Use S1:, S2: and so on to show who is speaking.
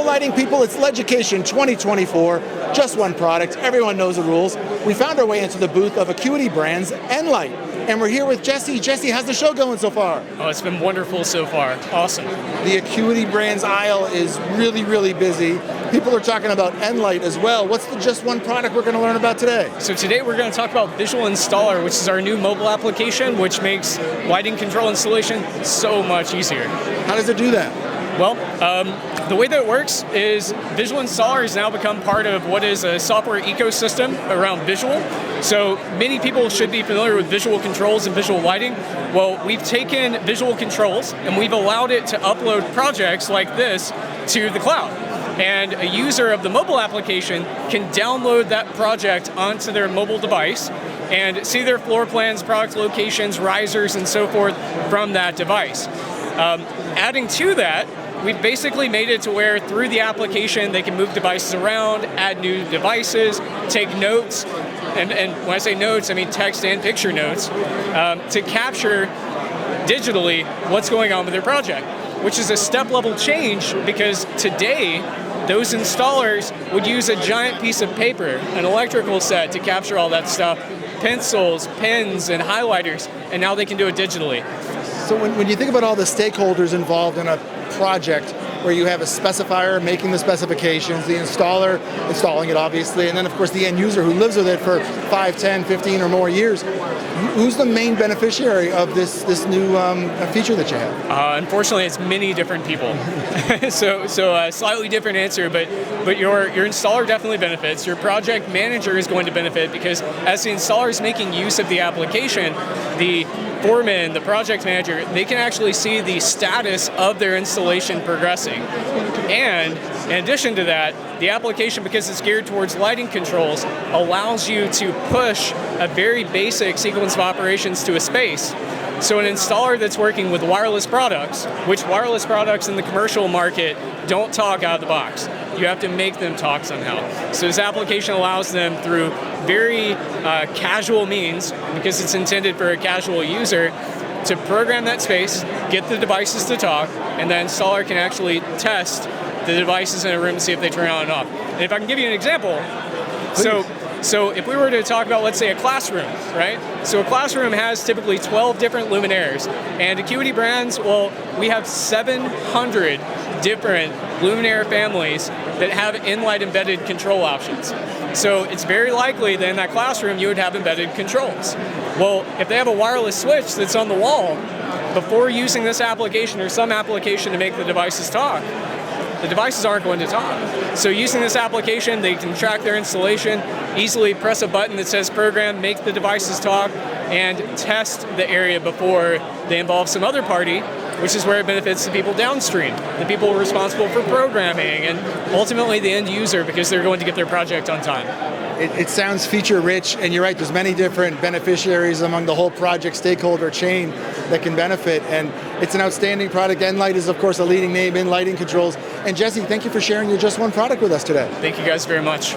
S1: Hello lighting people, it's LEDucation 2024, just one product, everyone knows the rules. We found our way into the booth of Acuity Brands nLight, and we're here with Jesse. Jesse, how's the show going so far?
S2: Oh, it's been wonderful so far, awesome.
S1: The Acuity Brands aisle is really, really busy. People are talking about nLight as well. What's the just one product we're going to learn about today?
S2: So today we're going to talk about Visual Installer, which is our new mobile application, which makes lighting control installation so much easier.
S1: How does it do that?
S2: Well, the way that it works is Visual Installer has now become part of what is a software ecosystem around visual. So many people should be familiar with visual controls and visual lighting. Well, we've taken visual controls and we've allowed it to upload projects like this to the cloud. And a user of the mobile application can download that project onto their mobile device and see their floor plans, product locations, risers, and so forth from that device. Adding to that, we've basically made it to where through the application they can move devices around, add new devices, take notes, and when I say notes, I mean text and picture notes, to capture digitally what's going on with their project, which is a step-level change because today those installers would use a giant piece of paper, an electrical set, to capture all that stuff, pencils, pens, and highlighters, and now they can do it digitally.
S1: So when you think about all the stakeholders involved in a project where you have a specifier making the specifications, the installer installing it obviously, and then of course the end user who lives with it for 5, 10, 15 or more years, who's the main beneficiary of this new feature that you have?
S2: Unfortunately, it's many different people. so a slightly different answer, but your installer definitely benefits. Your project manager is going to benefit because as the installer is making use of the application, the foreman, the project manager, they can actually see the status of their installation progressing. And in addition to that, the application, because it's geared towards lighting controls, allows you to push a very basic sequence of operations to a space. So an installer that's working with wireless products, which wireless products in the commercial market don't talk out of the box. You have to make them talk somehow. So this application allows them through very casual means, because it's intended for a casual user, to program that space, get the devices to talk, and the installer can actually test the devices in a room to see if they turn on and off. And if I can give you an example, so if we were to talk about, let's say, a classroom, right? So a classroom has typically 12 different luminaires, and Acuity Brands, well, we have 700 different luminaire families that have nLight embedded control options. So it's very likely that in that classroom you would have embedded controls. Well, if they have a wireless switch that's on the wall, before using this application or some application to make the devices talk, the devices aren't going to talk. So using this application, they can track their installation, easily press a button that says program, make the devices talk, and test the area before they involve some other party, which is where it benefits the people downstream, the people responsible for programming, and ultimately the end user, because they're going to get their project on time.
S1: It sounds feature rich, and you're right, there's many different beneficiaries among the whole project stakeholder chain that can benefit, and it's an outstanding product. nLight is of course a leading name in lighting controls. And Jesse, thank you for sharing your just one product with us today.
S2: Thank you guys very much.